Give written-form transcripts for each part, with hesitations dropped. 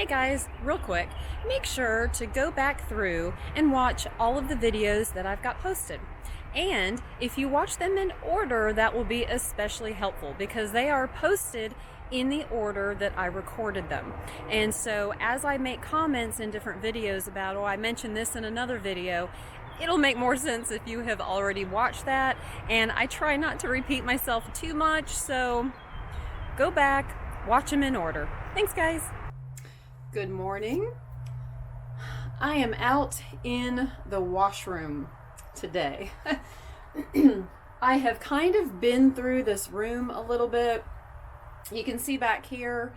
Hey guys, real quick, make sure to go back through and watch all of the videos that I've got posted. And if you watch them in order, that will be especially helpful because they are posted in the order that I recorded them. And so as I make comments in different videos about, oh, I mentioned this in another video, it'll make more sense if you have already watched that. And I try not to repeat myself too much, so go back, watch them in order. Thanks, guys. Good morning. I am out in the washroom today. I have kind of been through this room a little bit. You can see back here,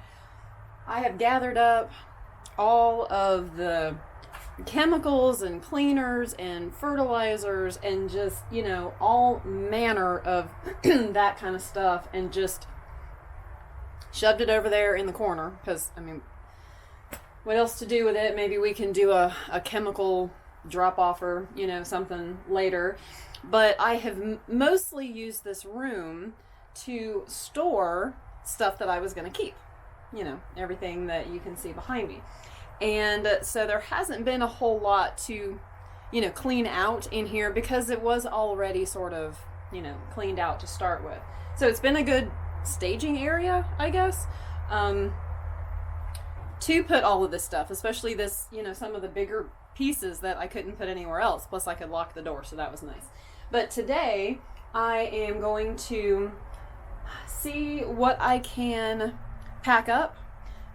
I have gathered up all of the chemicals and cleaners and fertilizers and just, all manner of that kind of stuff, and just shoved it over there in the corner because, what else to do with it? Maybe we can do a chemical drop off or, something later. But I have mostly used this room to store stuff that I was going to keep. Everything that you can see behind me. And so there hasn't been a whole lot to, clean out in here because it was already sort of, cleaned out to start with. So it's been a good staging area, I guess. To put all of this stuff, especially this, some of the bigger pieces that I couldn't put anywhere else. Plus I could lock the door, so that was nice. But today I am going to see what I can pack up,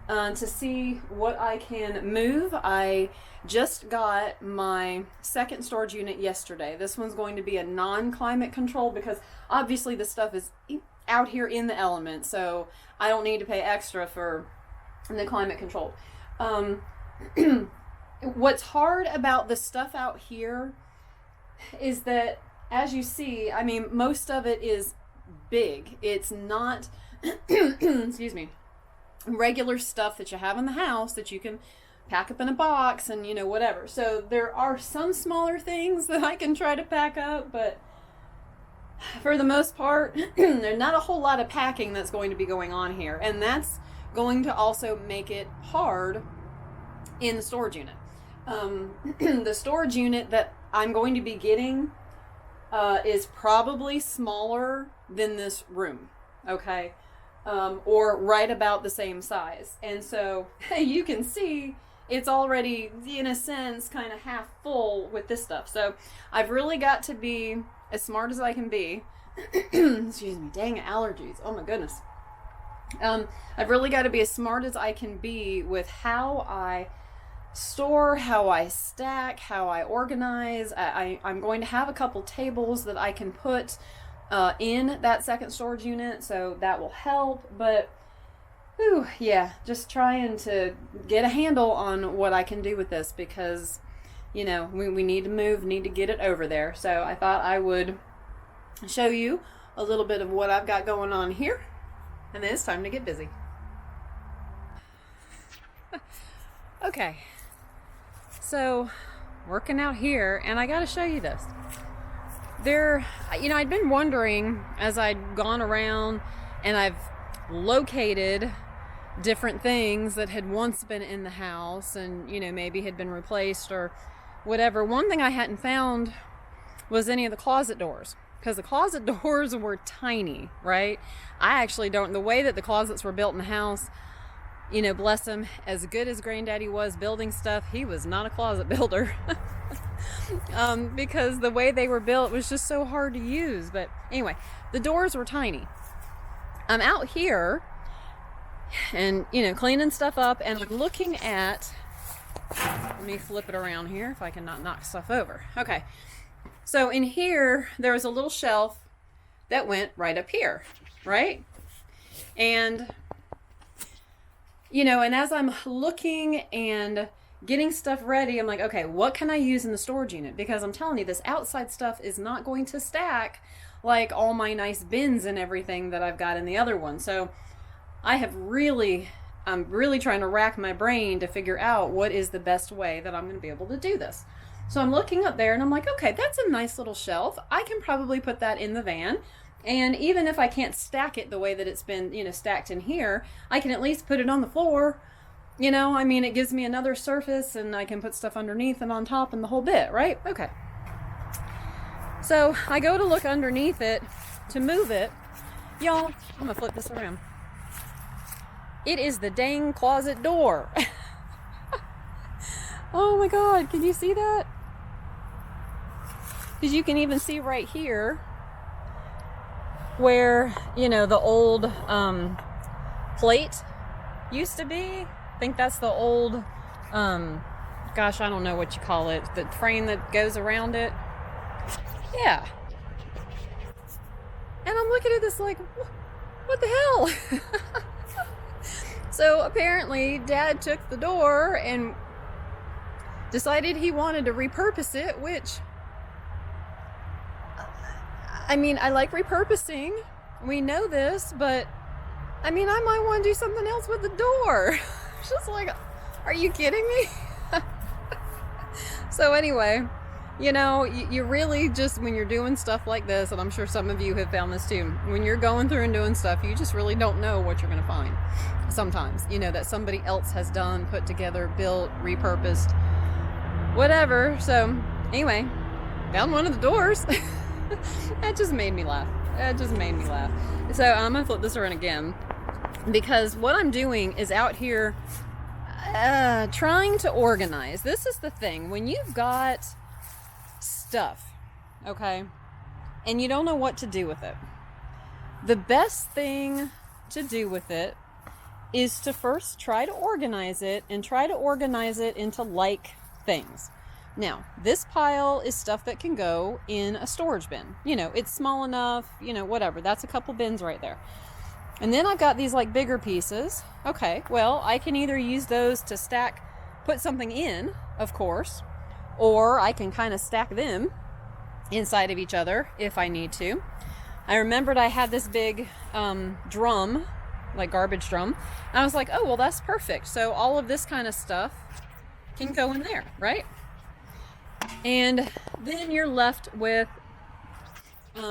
to see what I can move. I just got my second storage unit yesterday. This one's going to be a non-climate controlled because obviously the stuff is out here in the element, so I don't need to pay extra for the climate controlled. What's hard about the stuff out here is that, as you see, most of it is big. It's not excuse me, regular stuff that you have in the house that you can pack up in a box and whatever. So there are some smaller things that I can try to pack up, but for the most part there's not a whole lot of packing that's going to be going on here, and that's going to also make it hard in the storage unit. The storage unit that I'm going to be getting is probably smaller than this room, okay? Or right about the same size. And so you can see it's already, in a sense, kind of half full with this stuff. So I've really got to be as smart as I can be. Excuse me, dang allergies, oh my goodness. I've really got to be as smart as I can be with how I store, how I stack, how I organize. I'm going to have a couple tables that I can put in that second storage unit, so that will help. But, just trying to get a handle on what I can do with this because, we need to move, need to get it over there. So I thought I would show you a little bit of what I've got going on here. And then it's time to get busy. Okay, so working out here, and I got to show you this. I'd been wondering as I'd gone around and I've located different things that had once been in the house and, maybe had been replaced or whatever. One thing I hadn't found was any of the closet doors. Because the closet doors were tiny, right? I actually don't, the way that the closets were built in the house, bless him, as good as Granddaddy was building stuff, he was not a closet builder. Because the way they were built was just so hard to use. But anyway, the doors were tiny. I'm out here and, cleaning stuff up, and I'm looking at, let me flip it around here if I can not knock stuff over. Okay. So in here, there was a little shelf that went right up here, right? And, and as I'm looking and getting stuff ready, I'm like, okay, what can I use in the storage unit? Because I'm telling you, this outside stuff is not going to stack like all my nice bins and everything that I've got in the other one. So I'm really trying to rack my brain to figure out what is the best way that I'm going to be able to do this. So I'm looking up there and I'm like, okay, that's a nice little shelf. I can probably put that in the van. And even if I can't stack it the way that it's been, stacked in here, I can at least put it on the floor You know, I mean, it gives me another surface and I can put stuff underneath and on top and the whole bit, right? Okay. So I go to look underneath it to move it. Y'all, I'm gonna flip this around. It is the dang closet door. Oh my God, can you see that? Because you can even see right here where, you know, the old plate used to be. I think that's the old, gosh, I don't know what you call it, the frame that goes around it. Yeah. And I'm looking at this like, what the hell? So apparently Dad took the door and decided he wanted to repurpose it, which, I mean, I like repurposing. We know this, but I mean, I might want to do something else with the door. It's just like, are you kidding me? So anyway, you know, you really just, when you're doing stuff like this, and I'm sure some of you have found this too, when you're going through and doing stuff, you just really don't know what you're going to find. Sometimes, you know, that somebody else has done, put together, built, repurposed, whatever. So anyway, found one of the doors. That just made me laugh. So I'm going to flip this around again, because what I'm doing is out here trying to organize. This is the thing. When you've got stuff, okay, and you don't know what to do with it, the best thing to do with it is to first try to organize it, and try to organize it into like things. Now, this pile is stuff that can go in a storage bin. You know, it's small enough, you know, whatever. That's a couple bins right there. And then I've got these like bigger pieces. Okay, well, I can either use those to stack, put something in, of course, or I can kind of stack them inside of each other if I need to. I remembered I had this big drum, like garbage drum, and I was like, oh, well, that's perfect. So all of this kind of stuff can go in there, right? And then you're left with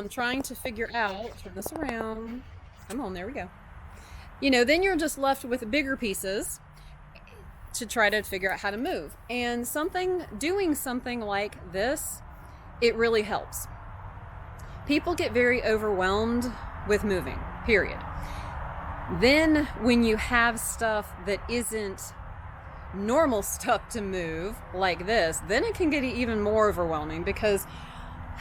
trying to figure out, turn this around, come on, there we go. You know, then you're just left with bigger pieces to try to figure out how to move. And doing something like this, it really helps. People get very overwhelmed with moving, period. Then when you have stuff that isn't normal stuff to move like this, then it can get even more overwhelming, because,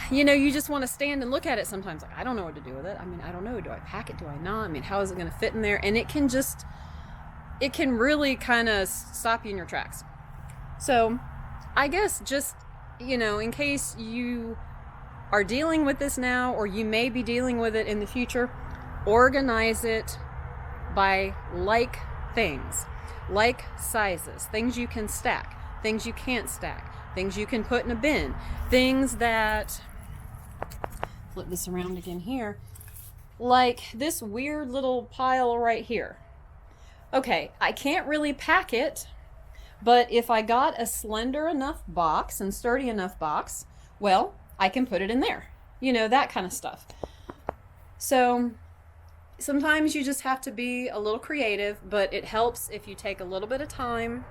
you know, you just want to stand and look at it sometimes. Like, I don't know what to do with it. I mean, I don't know. Do I pack it? Do I not? I mean, how is it going to fit in there? And it can really kind of stop you in your tracks. So I guess just, you know, in case you are dealing with this now, or you may be dealing with it in the future, organize it by like things, like sizes, things you can stack, things you can't stack, things you can put in a bin, things that, flip this around again here, like this weird little pile right here. Okay, I can't really pack it, but if I got a slender enough box and sturdy enough box, well, I can put it in there. You know, that kind of stuff. So sometimes you just have to be a little creative, but it helps if you take a little bit of time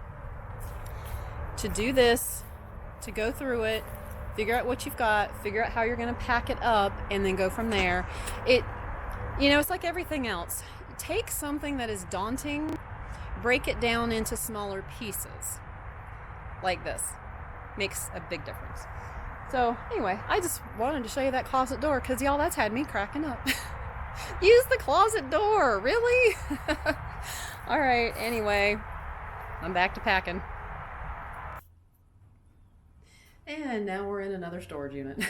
to do this, to go through it, figure out what you've got, figure out how you're going to pack it up, and then go from there. You know, it's like everything else. Take something that is daunting, break it down into smaller pieces. Like this. Makes a big difference. So anyway, I just wanted to show you that closet door, because y'all, that's had me cracking up. Use the closet door, really? All right, anyway, I'm back to packing. And now we're in another storage unit.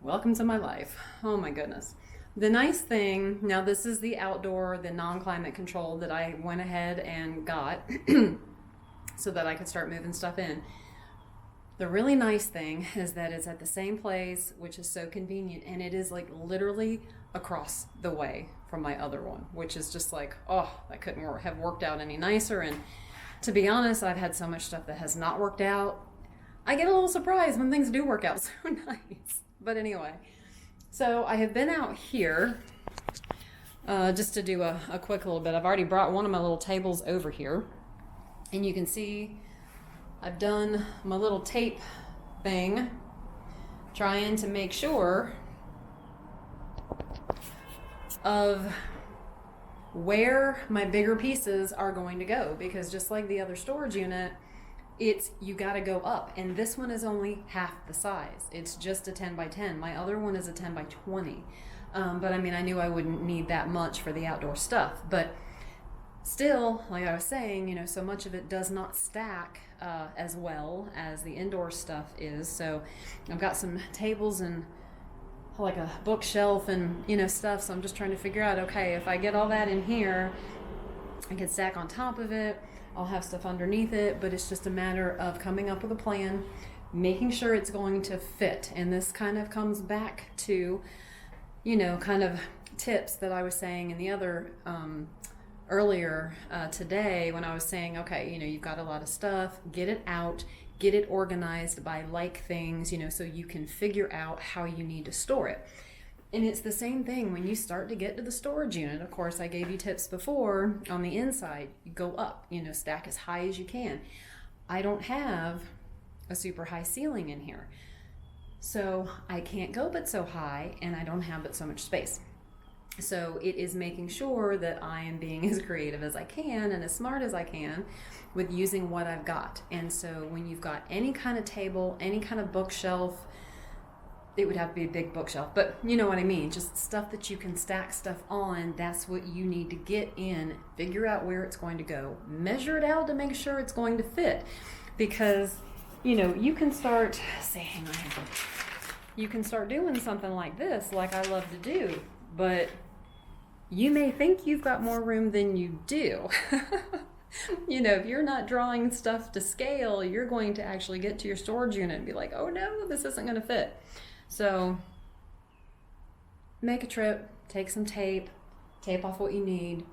Welcome to my life. Oh my goodness. The nice thing, now this is the outdoor, the non-climate controlled that I went ahead and got so that I could start moving stuff in. The really nice thing is that it's at the same place, which is so convenient, and it is like literally across the way from my other one, which is just like, oh, that couldn't have worked out any nicer. And to be honest, I've had so much stuff that has not worked out. I get a little surprised when things do work out so nice. But anyway, so I have been out here just to do a quick little bit. I've already brought one of my little tables over here, and you can see I've done my little tape thing, trying to make sure of where my bigger pieces are going to go, because just like the other storage unit, you got to go up, and this one is only half the size. It's just a 10 by 10. My other one is a 10 by 20. But I mean, I knew I wouldn't need that much for the outdoor stuff, but still, like I was saying, so much of it does not stack as well as the indoor stuff is. So I've got some tables and like a bookshelf and stuff, so I'm just trying to figure out, okay, if I get all that in here, I can stack on top of it, I'll have stuff underneath it, but it's just a matter of coming up with a plan, making sure it's going to fit. And this kind of comes back to kind of tips that I was saying in the other earlier today, when I was saying, okay, you've got a lot of stuff, get it out, get it organized by like things, so you can figure out how you need to store it. And it's the same thing when you start to get to the storage unit. Of course, I gave you tips before on the inside. You go up, stack as high as you can. I don't have a super high ceiling in here, so I can't go but so high, and I don't have but so much space. So it is making sure that I am being as creative as I can and as smart as I can with using what I've got. And so when you've got any kind of table, any kind of bookshelf, it would have to be a big bookshelf, but you know what I mean, just stuff that you can stack stuff on, that's what you need to get in, figure out where it's going to go, measure it out to make sure it's going to fit. Because you can start you can start doing something like this, like I love to do, but you may think you've got more room than you do. If you're not drawing stuff to scale, you're going to actually get to your storage unit and be like, oh no, this isn't going to fit. So make a trip, take some tape off what you need,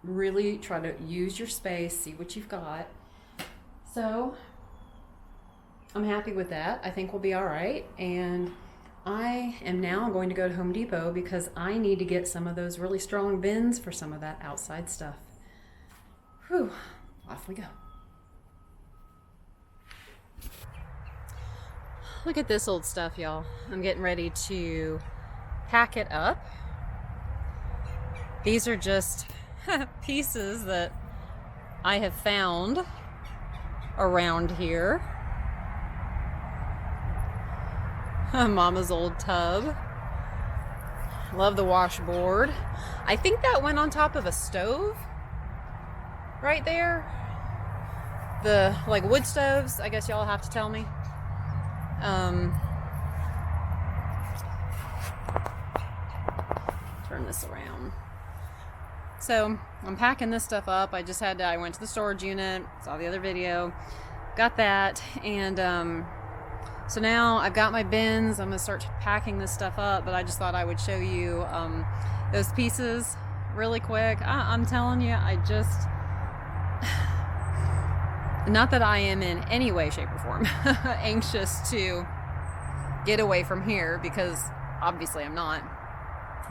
really try to use your space, see what you've got. So I'm happy with that. I think we'll be all right. And I am now going to go to Home Depot because I need to get some of those really strong bins for some of that outside stuff. Whew, off we go. Look at this old stuff, y'all. I'm getting ready to pack it up. These are just pieces that I have found around here. Mama's old tub. Love the washboard. I think that went on top of a stove right there. The wood stoves, I guess y'all have to tell me. Turn this around. So I'm packing this stuff up. I went to the storage unit, saw the other video, got that, and so now I've got my bins. I'm gonna start packing this stuff up, but I just thought I would show you those pieces really quick. I'm telling you, not that I am in any way, shape, or form anxious to get away from here, because obviously I'm not,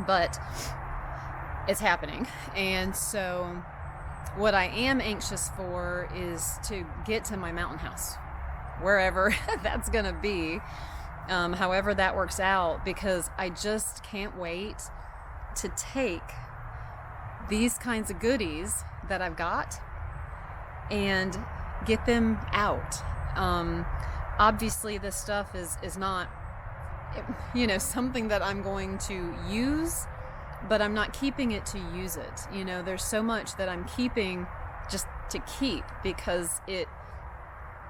but it's happening. And so what I am anxious for is to get to my mountain house, wherever that's gonna be, however that works out, because I just can't wait to take these kinds of goodies that I've got and get them out. Obviously this stuff is not something that I'm going to use, but I'm not keeping it to use it. There's so much that I'm keeping just to keep because it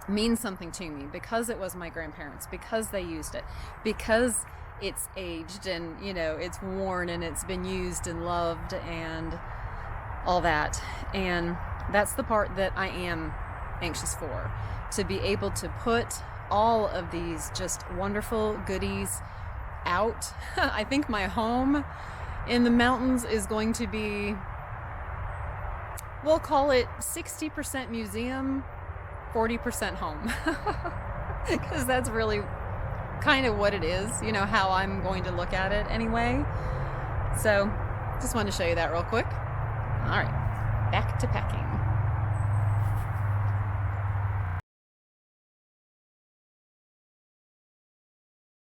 means something to me, because it was my grandparents, because they used it, because it's aged and it's worn and it's been used and loved and all that. And that's the part that I am anxious for, to be able to put all of these just wonderful goodies out. I think my home in the mountains is going to be, we'll call it 60% museum, 40% home, because that's really kind of what it is, how I'm going to look at it anyway. So Just wanted to show you that real quick. All right, back to packing.